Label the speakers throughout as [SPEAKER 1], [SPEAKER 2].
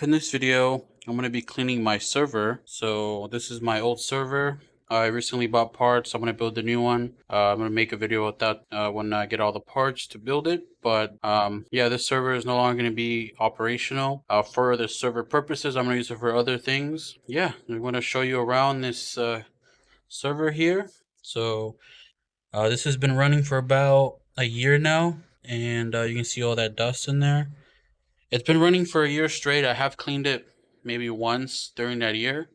[SPEAKER 1] in this video, I'm going to be cleaning my server. So this is my old server. I recently bought parts. I'm going to build a new one. I'm going to make a video with that when I get all the parts to build it. But yeah, this server is no longer going to be operational. For the server purposes, I'm going to use it for other things. Yeah, I'm going to show you around this server here. So this has been running for about a year now. And you can see all that dust in there. It's been running for a year straight. I have cleaned it maybe once during that year.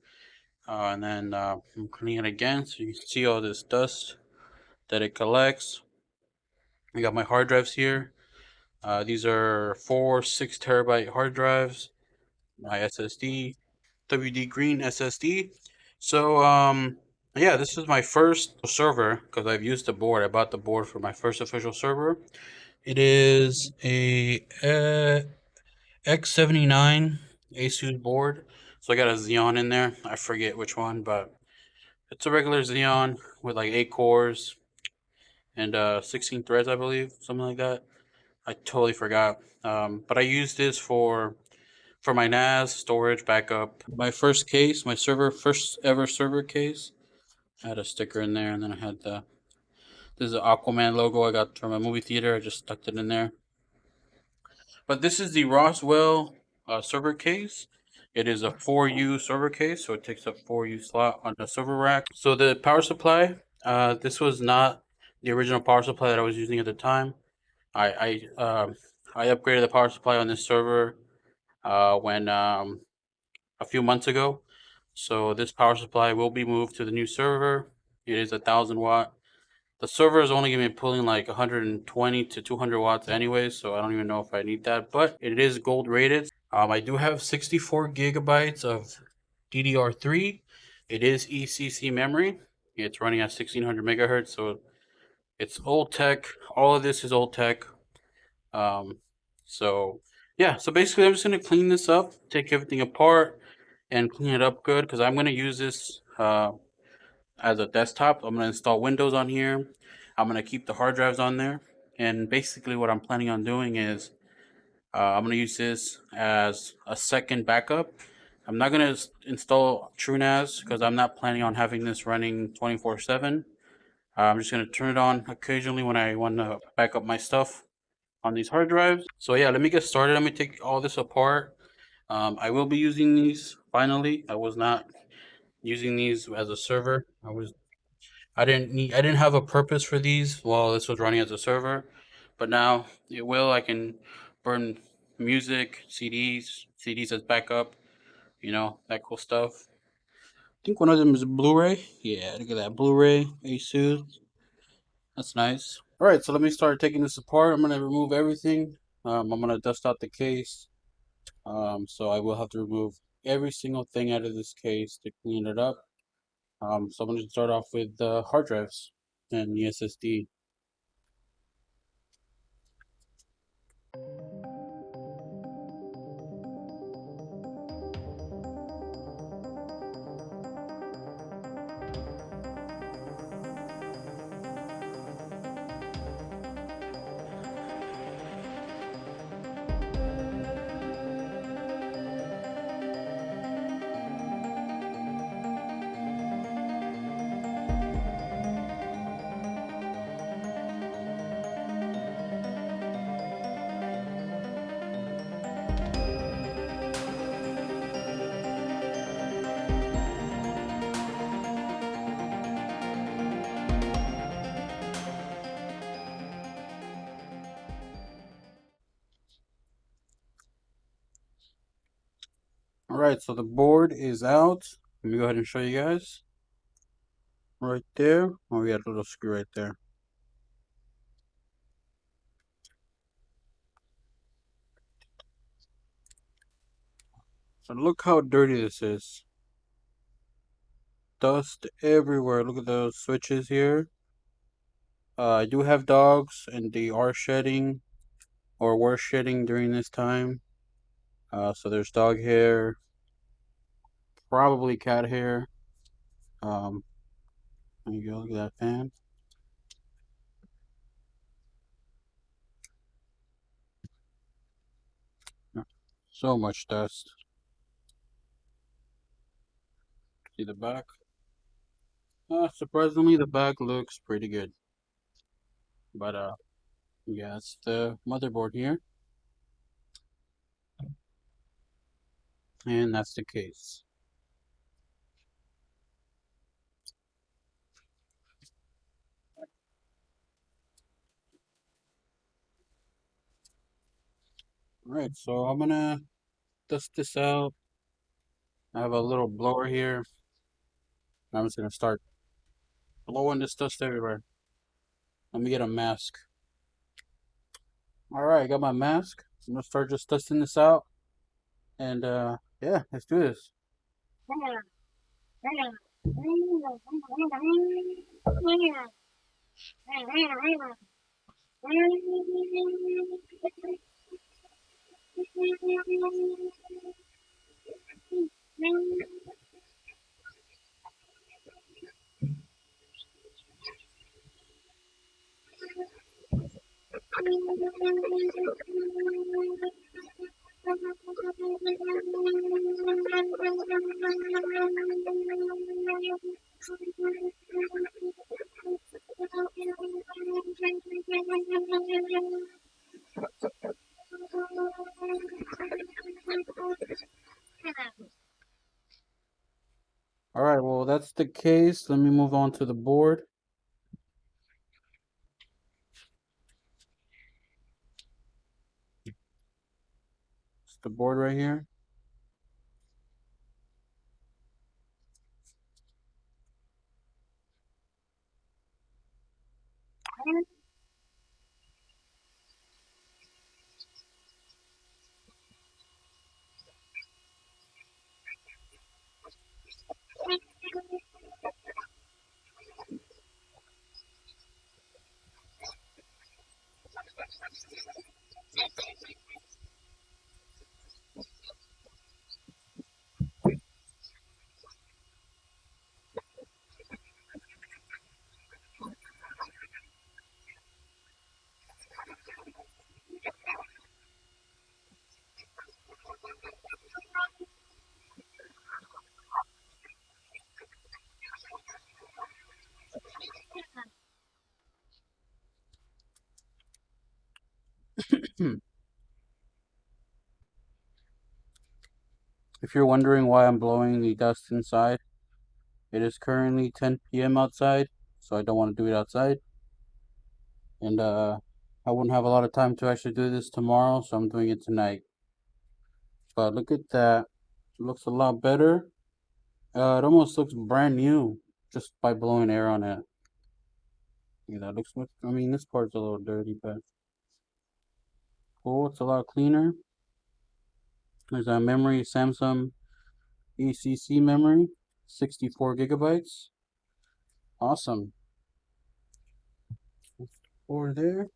[SPEAKER 1] And then I'm cleaning it again, so you can see all this dust that it collects. I got my hard drives here. These are 4 6 terabyte hard drives. My SSD, WD Green SSD. So yeah, this is my first server because I've used the board. I bought the board for my first official server. It is a X79 ASUS board. So I got a Xeon in there. I forget which one, but it's a regular Xeon with like 8 cores and 16 threads, I believe, something like that. I totally forgot. But I used this for my NAS storage backup. My first case, my first ever server case, I had a sticker in there, and then I had this is the Aquaman logo I got from a movie theater. I just stuck it in there. But this is the Roswell server case. It is a 4U server case, so it takes up 4U slot on the server rack. So the power supply, this was not the original power supply that I was using at the time. I upgraded the power supply on this server when a few months ago. So this power supply will be moved to the new server. It is 1,000 watt. The server is only going to be pulling like 120 to 200 watts anyways, so I don't even know if I need that, but it is gold rated. I do have 64 gigabytes of DDR3. It is ECC memory. It's running at 1600 megahertz, so it's old tech. All of this is old tech. Um, so yeah, so basically I'm just going to clean this up, take everything apart, and clean it up good because I'm going to use this as a desktop. I'm going to install Windows on here. I'm going to keep the hard drives on there. And basically, what I'm planning on doing is I'm going to use this as a second backup. I'm not going to install TrueNAS because I'm not planning on having this running 24/7. I'm just going to turn it on occasionally when I want to back up my stuff on these hard drives. So yeah, let me get started. Let me take all this apart. I will be using these finally. I was not using these as a server. I didn't have a purpose for these while this was running as a server, but now it will. I can burn music, CDs as backup, that cool stuff. I think one of them is Blu-ray. Yeah, look at that Blu-ray ASUS. That's nice. All right, so let me start taking this apart. I'm gonna remove everything. I'm gonna dust out the case. So I will have to remove every single thing out of this case to clean it up. So I'm gonna start off with the hard drives and the SSD. All right, so the board is out. Let me go ahead and show you guys. Right there. Oh, we got a little screw right there. So look how dirty this is. Dust everywhere. Look at those switches here. I do have dogs, and they are shedding, or were shedding during this time. So there's dog hair, probably cat hair. Um, there you go. Look at that fan. So much dust. See the back? Surprisingly, the back looks pretty good. But yeah, it's the motherboard here, and that's the case. All right, so I'm gonna dust this out. I have a little blower here. I'm just gonna start blowing this dust everywhere. Let me get a mask. All right, I got my mask. I'm gonna start just dusting this out, and yeah, let's do this. All right, well, that's the case. Let me move on to the board. It's the board right here. If you're wondering why I'm blowing the dust inside, it is currently 10 p.m. outside, so I don't want to do it outside. And I wouldn't have a lot of time to actually do this tomorrow, so I'm doing it tonight. But look at that. It looks a lot better. It almost looks brand new just by blowing air on it. Yeah, that looks much. I mean, this part's a little dirty, but cool. It's a lot cleaner. There's a memory, Samsung ACC memory, 64 gigabytes. Awesome. Over there.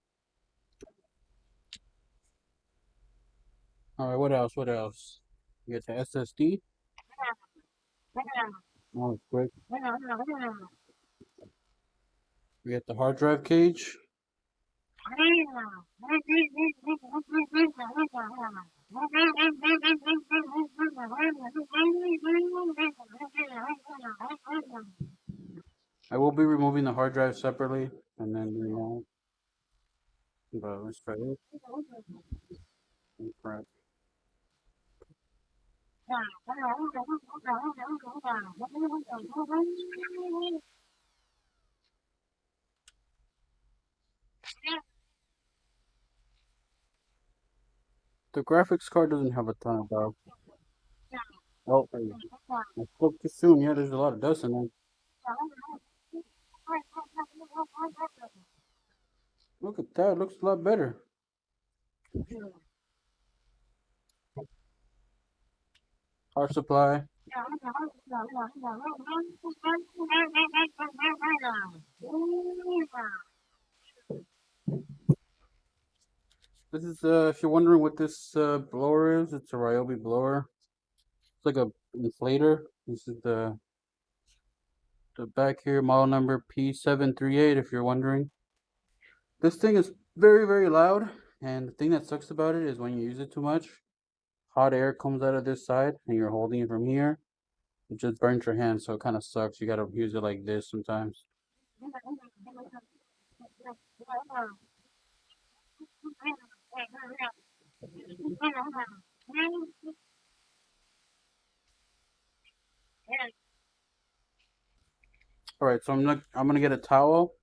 [SPEAKER 1] All right, what else? What else? You get the SSD. Oh, it's quick. We get the hard drive cage. I will be removing the hard drive separately, and then but let's try it. Crap. The graphics card doesn't have a ton of dust. Oh, I spoke too soon. Yeah, there's a lot of dust in there. Look at that. It looks a lot better. Power supply. This is if you're wondering what this blower is, it's a Ryobi blower. It's like a inflator. This is the back here, model number P738. If you're wondering, this thing is very very loud, and the thing that sucks about it is when you use it too much, hot air comes out of this side, and you're holding it from here, It just burns your hand, so it kind of sucks. You gotta use it like this sometimes. All right, so I'm gonna get a towel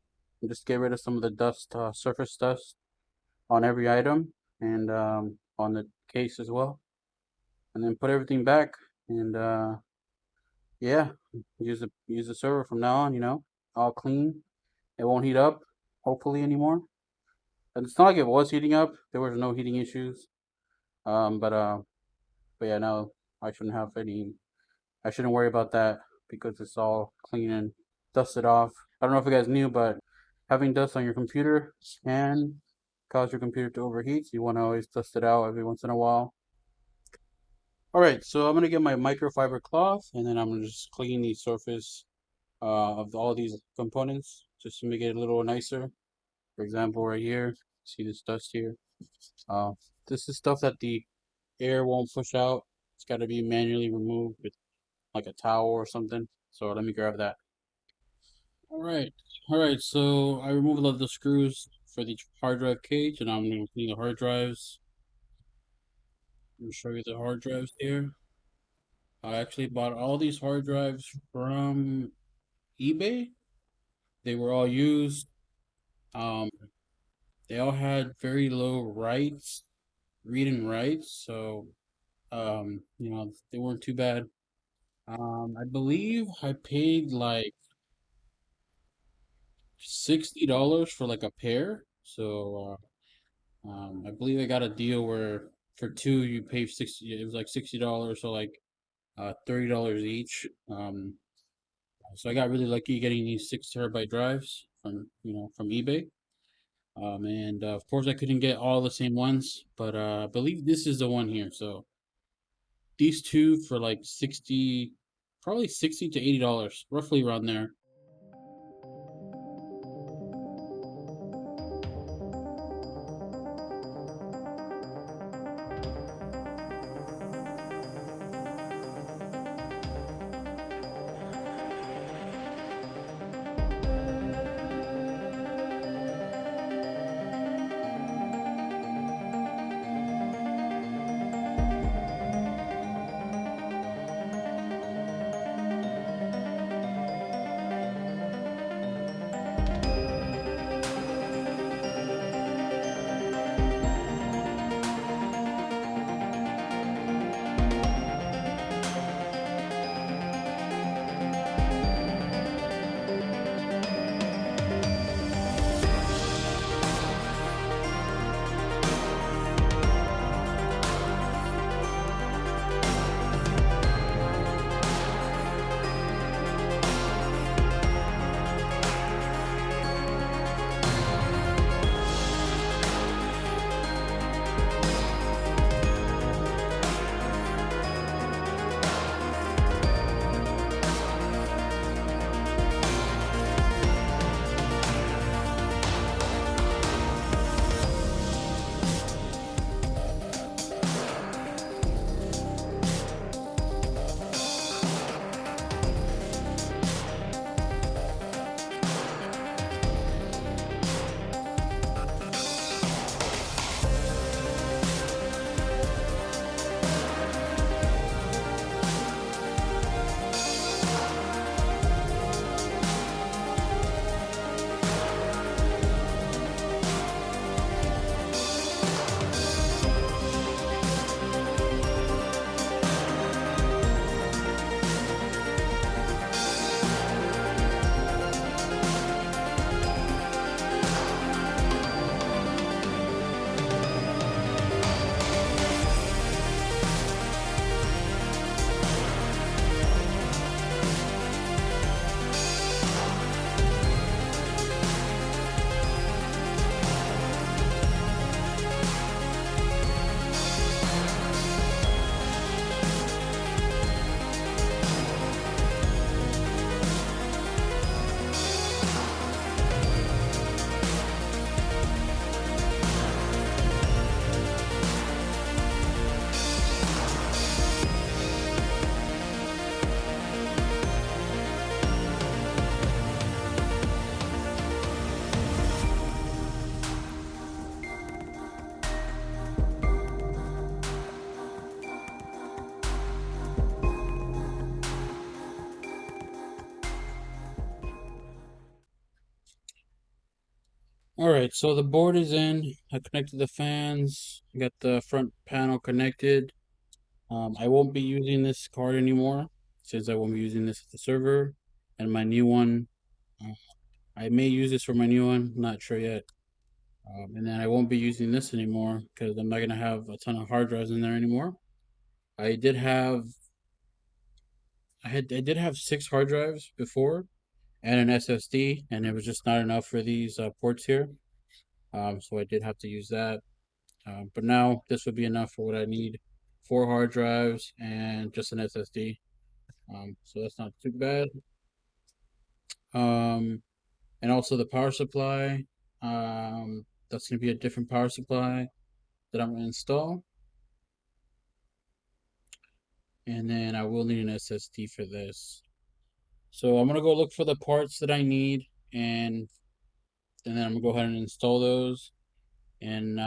[SPEAKER 1] and just get rid of some of the dust, surface dust on every item and on the case as well, and then put everything back and yeah, use the server from now on. All clean. It won't heat up, hopefully anymore. And it's not like it was heating up. There was no heating issues. Um, but uh, but yeah, no, I shouldn't have any. I shouldn't worry about that because it's all clean and dusted off. I don't know if you guys knew, but having dust on your computer can cause your computer to overheat. So you want to always dust it out every once in a while. All right, so I'm gonna get my microfiber cloth and then I'm gonna just clean the surface of all these components just to make it a little nicer. For example, right here, see this dust here. Uh, this is stuff that the air won't push out. It's got to be manually removed with like a towel or something. So let me grab that. All right, all right. So I removed all the screws for the hard drive cage, and I'm gonna clean the hard drives. I'm gonna show you the hard drives here. I actually bought all these hard drives from eBay. They were all used. Um, they all had very low writes, read and writes, so they weren't too bad. I believe I paid like $60 for like a pair. So I believe I got a deal where for two you pay 60. It was like $60, so like $30 each. So I got really lucky getting these 6 terabyte drives from eBay. And of course I couldn't get all the same ones, but I believe this is the one here. So these two for like 60, probably $60 to $80, roughly around there. Alright, so the board is in. I connected the fans. I got the front panel connected. I won't be using this card anymore since I won't be using this as the server. And my new one, uh, I may use this for my new one, not sure yet. And then I won't be using this anymore because I'm not gonna have a ton of hard drives in there anymore. I did have I did have 6 hard drives before and an SSD, and it was just not enough for these ports here. So I did have to use that. But now this would be enough for what I need: 4 hard drives and just an SSD. So that's not too bad. And also the power supply. That's gonna be a different power supply that I'm gonna install. And then I will need an SSD for this. So I'm gonna go look for the parts that I need, and then I'm gonna go ahead and install those. And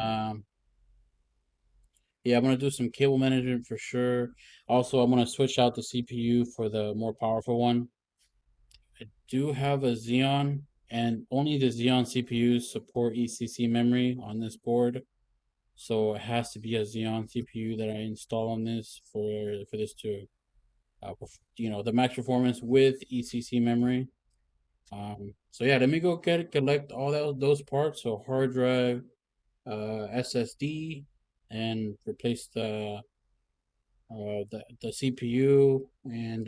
[SPEAKER 1] yeah, I'm gonna do some cable management for sure. Also, I'm gonna switch out the CPU for the more powerful one. I do have a Xeon, and only the Xeon CPUs support ECC memory on this board. So it has to be a Xeon CPU that I install on this for this to, the max performance with ECC memory. So yeah, let me go collect all those parts. So hard drive, SSD, and replace the CPU and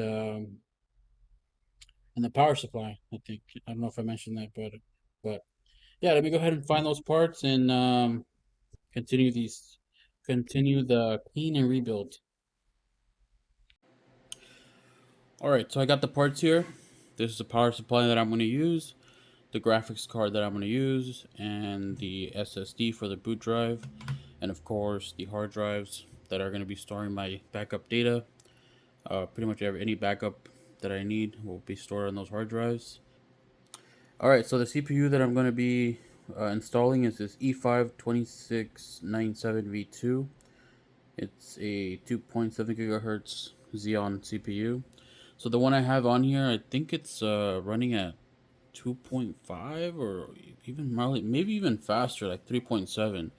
[SPEAKER 1] the power supply. I think I don't know if I mentioned that, but yeah, let me go ahead and find those parts and continue continue the clean and rebuild. All right, so I got the parts here. This is the power supply that I'm going to use, the graphics card that I'm going to use, and the SSD for the boot drive, and of course the hard drives that are going to be storing my backup data. Pretty much any backup that I need will be stored on those hard drives. All right, so the CPU that I'm going to be installing is this E5-2697V2. It's a 2.7 gigahertz Xeon CPU. So the one I have on here, I think it's running at 2.5 or even maybe even faster, like 3.7.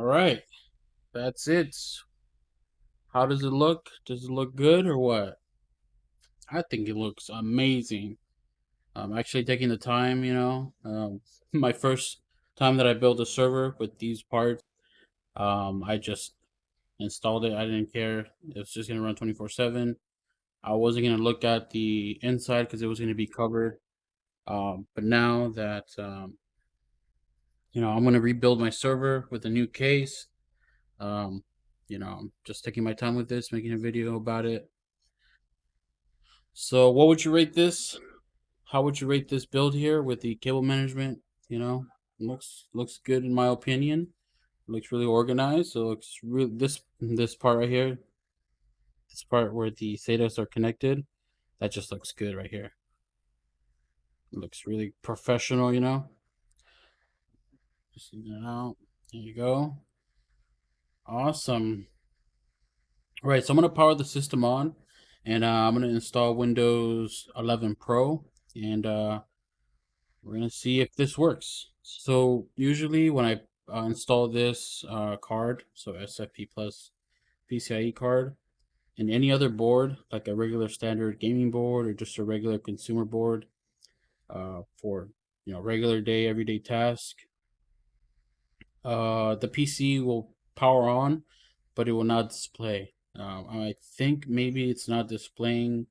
[SPEAKER 1] right, that's it. How does it look? Does it look good or what? I think it looks amazing. I'm actually taking the time, my first time that I built a server with these parts, I just installed it. I didn't care. It's just gonna run 24/7. I wasn't gonna look at the inside because it was gonna be covered. But now that I'm gonna rebuild my server with a new case. Um, I'm just taking my time with this, making a video about it. So, what would you rate this? How would you rate this build here with the cable management? Looks good in my opinion. It looks really organized. So it looks really this part right here, this part where the SATAs are connected, that just looks good right here. It looks really professional. Just it out. There you go. Awesome. All right, so I'm gonna power the system on, and I'm gonna install Windows 11 Pro, and we're gonna see if this works. So usually when I install this card, so SFP plus PCIe card, and any other board, like a regular standard gaming board or just a regular consumer board, for regular day, everyday task, the PC will power on, but it will not display. I think maybe it's not displaying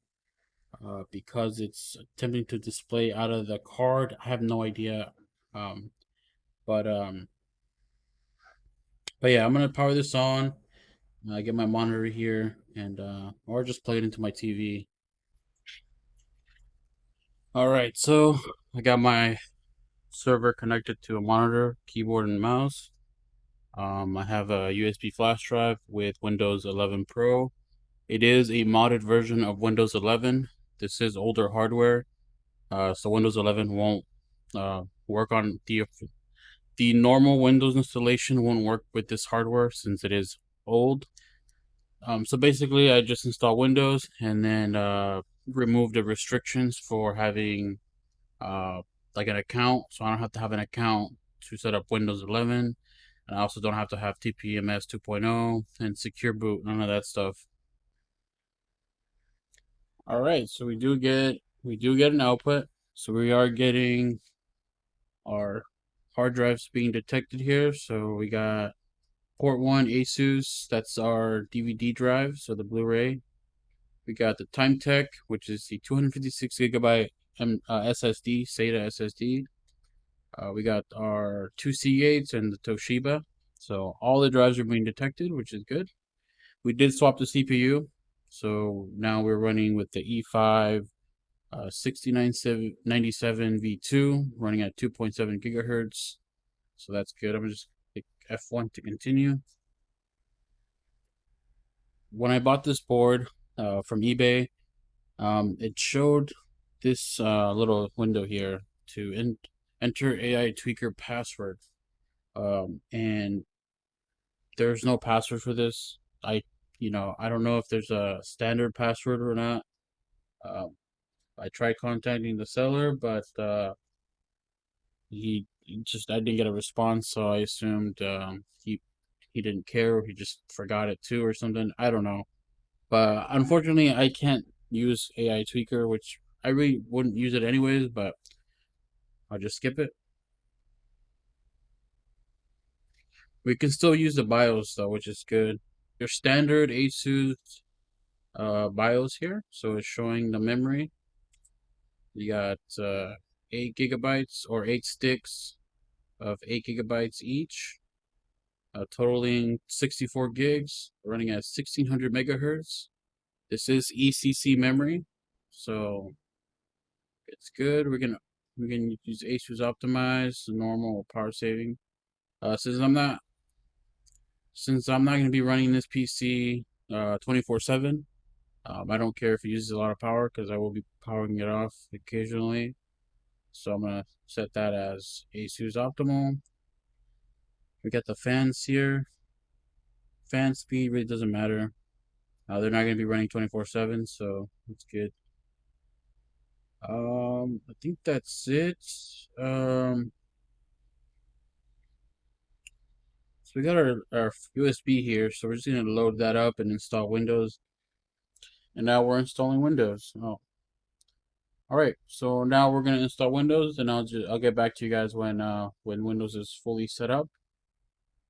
[SPEAKER 1] because it's attempting to display out of the card. I have no idea. Um, but um, but yeah, I'm gonna power this on. Get my monitor here, and or just plug it into my TV. All right, so I got my server connected to a monitor, keyboard, and mouse. I have a USB flash drive with Windows 11 Pro. It is a modded version of Windows 11. This is older hardware, so Windows 11 won't work on the normal Windows installation won't work with this hardware since it is old. So basically, I just install Windows and then remove the restrictions for having uh, like an account. So I don't have to have an account to set up Windows 11, and I also don't have to have TPMS 2.0 and secure boot, none of that stuff. All right, so we do get an output. So we are getting our hard drives being detected here. So we got port 1 ASUS, that's our DVD drive, so the Blu-ray. We got the Time Tech, which is the 256 gigabyte SSD, SATA SSD. We got our two Seagates and the Toshiba. So all the drives are being detected, which is good. We did swap the CPU. So now we're running with the E5 6997 V2, running at 2.7 gigahertz. So that's good. I'm going to just click F1 to continue. When I bought this board from eBay, it showed this little window here to enter AI tweaker password. And there's no password for this. I don't know if there's a standard password or not. I tried contacting the seller, but I didn't get a response, so I assumed he didn't care, or he just forgot it too, or something. I don't know, but unfortunately, I can't use AI Tweaker, which I really wouldn't use it anyways. But I'll just skip it. We can still use the BIOS though, which is good. Your standard ASUS BIOS here, so it's showing the memory. You got 8 gigabytes or 8 sticks of 8 gigabytes each, totaling 64 gigs, running at 1600 megahertz. This is ECC memory, so it's good. We're gonna use ASUS Optimize, normal power saving. Since I'm not gonna be running this PC 24/7. I don't care if it uses a lot of power because I will be powering it off occasionally. So I'm gonna set that as ASUS Optimal. We got the fans here. Fan speed really doesn't matter. They're not gonna be running 24/7, so that's good. I think that's it. So we got our USB here, so we're just gonna load that up and install Windows. And now we're installing Windows. Oh, all right. So now we're gonna install Windows, and I'll get back to you guys when Windows is fully set up,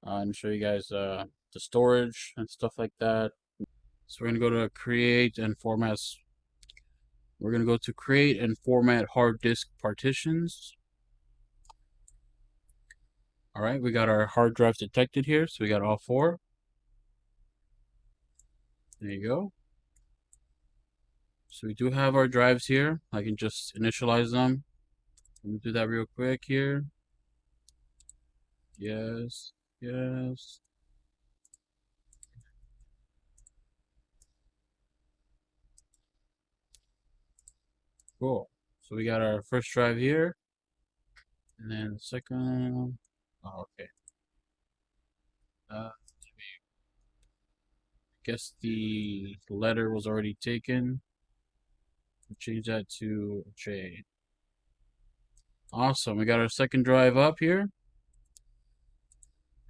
[SPEAKER 1] and show you guys the storage and stuff like that. So we're gonna go to create and format. We're gonna go to create and format hard disk partitions. All right, we got our hard drives detected here, so we got all 4. There you go. So we do have our drives here. I can just initialize them. Let me do that real quick here. Yes, yes. Cool. So we got our first drive here, and then the second. Oh, okay. I guess the letter was already taken. We'll change that to J. Awesome. We got our second drive up here.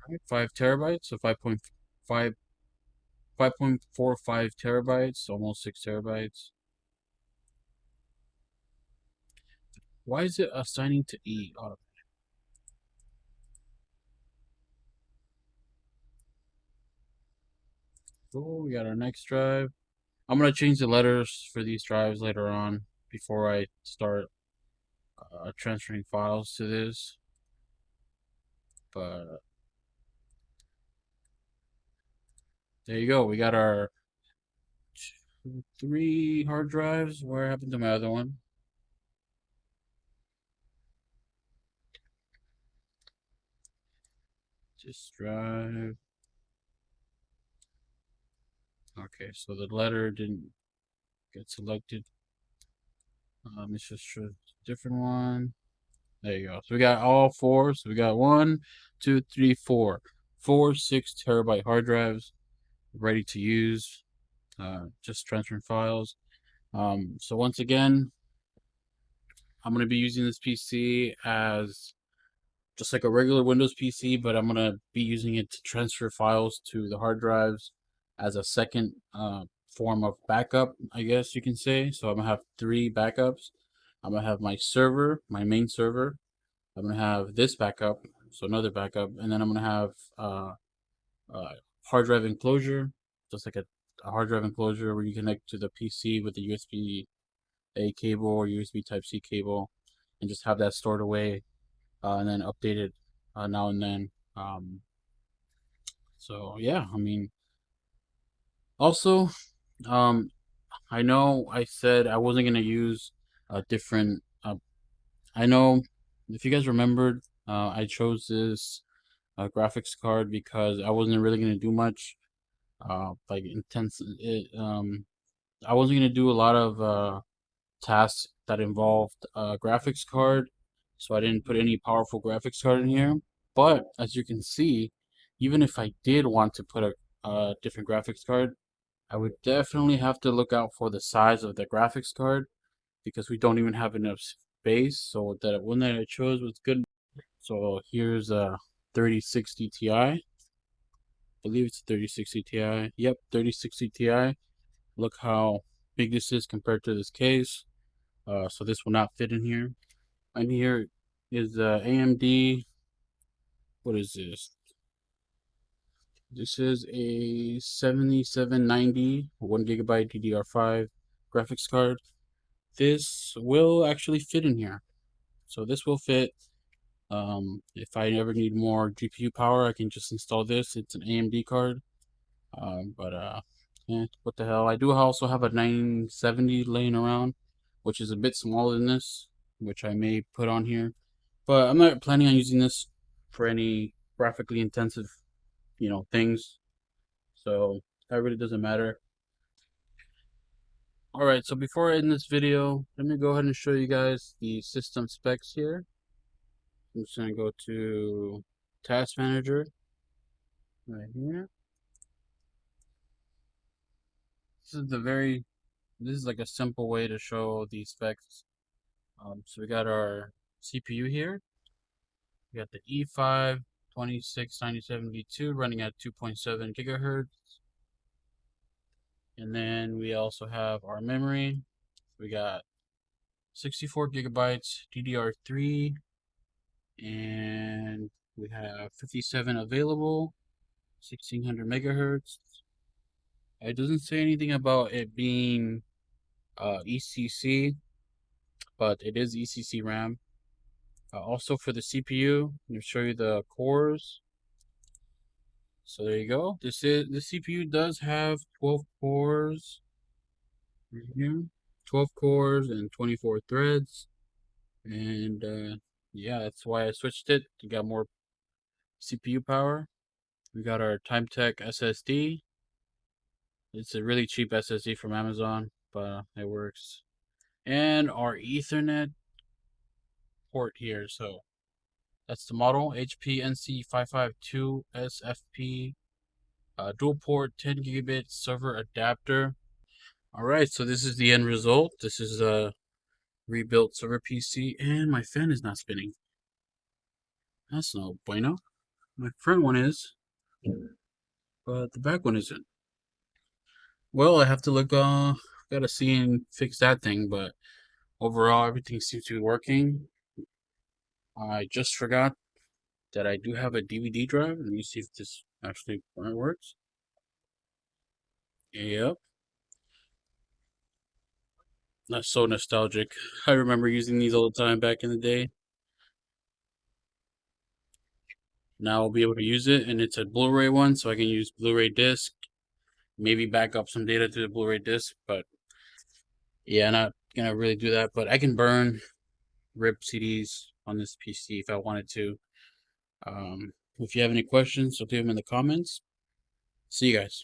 [SPEAKER 1] All right, 5 terabytes, so 5.45 terabytes, almost 6 terabytes. Why is it assigning to E? Cool, we got our next drive. I'm gonna change the letters for these drives later on before I start transferring files to this. But there you go. We got our 3 hard drives. Where happened to my other one? Just drive. Okay, so the letter didn't get selected. It's just a different one. There you go. So we got all 4. So we got 1, 2, 3, 4. 4 6 terabyte hard drives ready to use. Just transferring files. So once again, I'm going to be using this PC as just like a regular Windows PC, but I'm going to be using it to transfer files to the hard drives as a second form of backup, I guess you can say. So I'm going to have 3 backups. I'm going to have my server, my main server. I'm going to have this backup, so another backup, and then I'm going to have hard drive enclosure, just like a hard drive enclosure where you connect to the PC with the USB-A cable or USB Type-C cable, and just have that stored away and then update it now and then. So yeah, I mean, also, I know I said I wasn't gonna use a different. I know if you guys remembered, I chose this graphics card because I wasn't really gonna do much, like intense. I wasn't gonna do a lot of tasks that involved a graphics card, so I didn't put any powerful graphics card in here. But as you can see, even if I did want to put a different graphics card, I would definitely have to look out for the size of the graphics card because we don't even have enough space. So that one that I chose was good. So here's a 3060 Ti. I believe it's a 3060 Ti. Yep, 3060 Ti. Look how big this is compared to this case. So this will not fit in here. And here is the AMD. What is this? This is a 7790 1GB DDR5 graphics card. This will actually fit in here. So this will fit. If I ever need more GPU power, I can just install this. It's an AMD card. Yeah, what the hell? I do also have a 970 laying around, which is a bit smaller than this, which I may put on here. But I'm not planning on using this for any graphically intensive, things. So that really doesn't matter. Alright, so before I end this video, let me go ahead and show you guys the system specs here. I'm just going to go to Task Manager right here. This is like a simple way to show the specs. So we got our CPU here. We got the E5 2697V2 running at 2.7 gigahertz. And then we also have our memory. We got 64 gigabytes DDR3, and we have 57 available, 1600 megahertz. It doesn't say anything about it being ECC, but it is ECC RAM. Also for the CPU, I'm going to show you the cores. So there you go. The CPU does have 12 cores. Right here. 12 cores and 24 threads. And yeah, that's why I switched it to get more CPU power. We got our TimeTech SSD. It's a really cheap SSD from Amazon, but it works. And our Ethernet port here. So that's the model, HP NC552SFP, dual port 10 gigabit server adapter. Alright, so this is the end result. This is a rebuilt server PC, and my fan is not spinning. That's no bueno. My front one is, but the back one isn't. Well, I have to look, gotta see and fix that thing, but overall everything seems to be working. I just forgot that I do have a DVD drive. Let me see if this actually works. Yep. That's so nostalgic. I remember using these all the time back in the day. Now I'll be able to use it, and it's a Blu-ray one, so I can use Blu-ray disc. Maybe back up some data to the Blu-ray disc, but yeah, not gonna really do that. But I can burn RIP CDs on this PC if I wanted to. If you have any questions, leave them in the comments. See you guys.